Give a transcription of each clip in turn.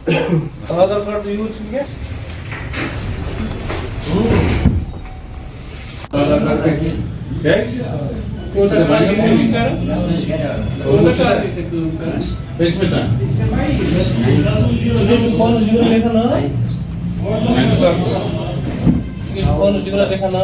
आधार card use किया आधार card कौन सा लिखा ना कौन जिगरा लिखा ना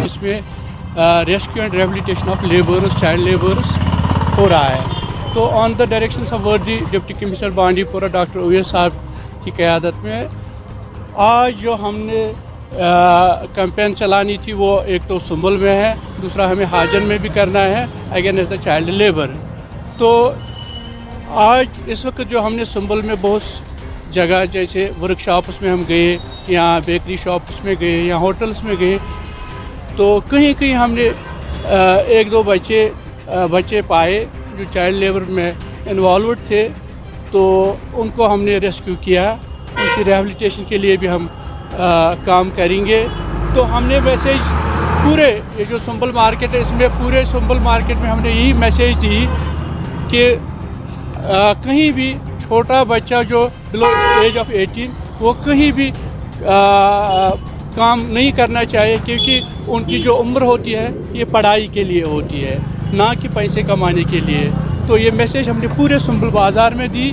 इसमें rescue and rehabilitation of labours, child labours हो रहा है। तो ऑन द डायरेक्शन ऑफ वर्दी deputy commissioner Bandipora doctor Owais साहब की क़यादत में आज जो हमने कैंपेन चलानी थी वो एक तो सुंबल में है, दूसरा हमें हाजन में भी करना है अगेंस्ट द चाइल्ड लेबर। तो आज इस वक्त जो हमने सुंबल में बहुत जगह जैसे वर्कशॉप्स में हम गए, यहाँ बेकरी शॉप्स में गए, यहाँ होटल्स में गए, तो कहीं कहीं हमने एक दो बच्चे पाए जो चाइल्ड लेबर में इन्वॉल्व थे, तो उनको हमने रेस्क्यू किया। उनकी रिहेबिलिटेशन के लिए भी हम काम करेंगे। तो हमने मैसेज पूरे ये जो सुंबल मार्केट है, इसमें पूरे सुंबल मार्केट में हमने यही मैसेज दी कि कहीं भी छोटा बच्चा जो बिलो एज ऑफ 18 वो कहीं भी काम नहीं करना चाहिए, क्योंकि उनकी जो उम्र होती है ये पढ़ाई के लिए होती है, ना कि पैसे कमाने के लिए। तो ये मैसेज हमने पूरे सुंबल बाज़ार में दी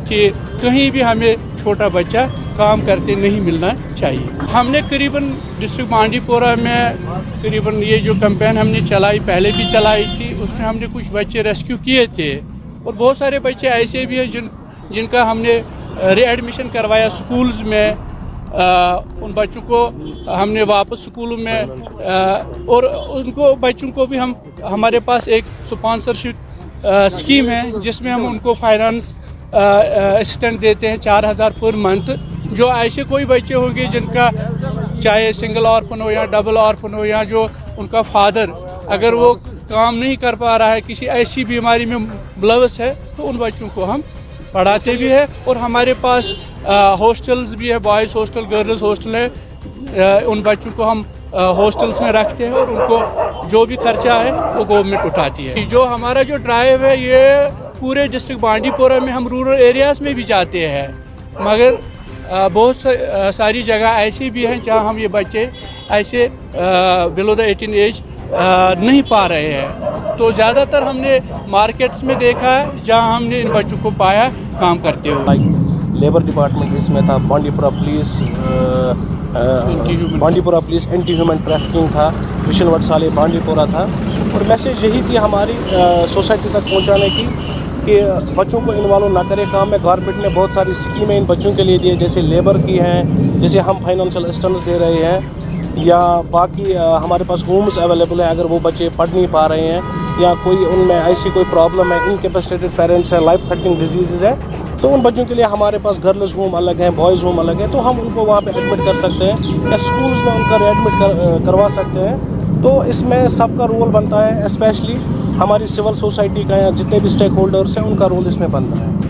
कि कहीं भी हमें छोटा बच्चा काम करते नहीं मिलना चाहिए। हमने करीबन डिस्ट्रिक्ट बांडीपुरा में करीबन ये जो कैंपेन हमने चलाई, पहले भी चलाई थी, उसमें हमने कुछ बच्चे रेस्क्यू किए थे और बहुत सारे बच्चे ऐसे भी हैं जिनका हमने रीएडमिशन करवाया स्कूल्स में। उन बच्चों को हमने वापस स्कूलों में और उनको बच्चों को भी हमारे पास एक स्पॉन्सरशिप स्कीम है जिसमें हम उनको फाइनेंस असिस्टेंट देते हैं 4,000 पर मंथ। जो ऐसे कोई बच्चे होंगे जिनका चाहे सिंगल ऑर्फन हो या डबल ऑर्फन हो, या जो उनका फादर अगर वो काम नहीं कर पा रहा है, किसी ऐसी बीमारी में मुलव्वस है, तो उन बच्चों को हम पढ़ाते भी है। और हमारे पास हॉस्टल्स भी है, बॉयज़ हॉस्टल, गर्ल्स हॉस्टल है। उन बच्चों को हम हॉस्टल्स में रखते हैं और उनको जो भी खर्चा है वो गवर्नमेंट उठाती है। जो हमारा जो ड्राइव है ये पूरे डिस्ट्रिक्ट बांडीपुरा में हम रूरल एरियाज़ में भी जाते हैं, मगर बहुत सारी जगह ऐसी भी हैं जहाँ हम ये बच्चे ऐसे बिलो द 18 एज नहीं पा रहे हैं। तो ज़्यादातर हमने मार्केट्स में देखा है जहाँ हमने इन बच्चों को पाया काम करते हुए। लेबर डिपार्टमेंट इसमें था, Bandipora police anti human trafficking था, मिशन वटसाले बांडीपुरा था। और मैसेज यही थी हमारी सोसाइटी तक पहुंचाने की कि बच्चों को इन्वॉल्व ना करें काम में। गवर्नमेंट ने बहुत सारी स्कीमें इन बच्चों के लिए दी है, जैसे लेबर की हैं, जैसे हम फाइनेंशियल असिस्टेंस दे रहे हैं, या बाकी हमारे पास होम्स अवेलेबल है अगर वो बच्चे पढ़ नहीं पा रहे हैं या कोई उनमें ऐसी कोई प्रॉब्लम है, इनकैपेसिटेटेड पेरेंट्स हैं, लाइफ थ्रेटनिंग डिजीज़ है, तो उन बच्चों के लिए हमारे पास गर्ल्स होम अलग हैं, बॉयज़ होम अलग है। तो हम उनको वहाँ पे एडमिट कर सकते हैं या स्कूल्स में उनका एडमिट करवा सकते हैं। तो इसमें सबका रोल बनता है, स्पेशली हमारी सिविल सोसाइटी का या जितने भी स्टेक होल्डर्स हैं उनका रोल इसमें बनता है।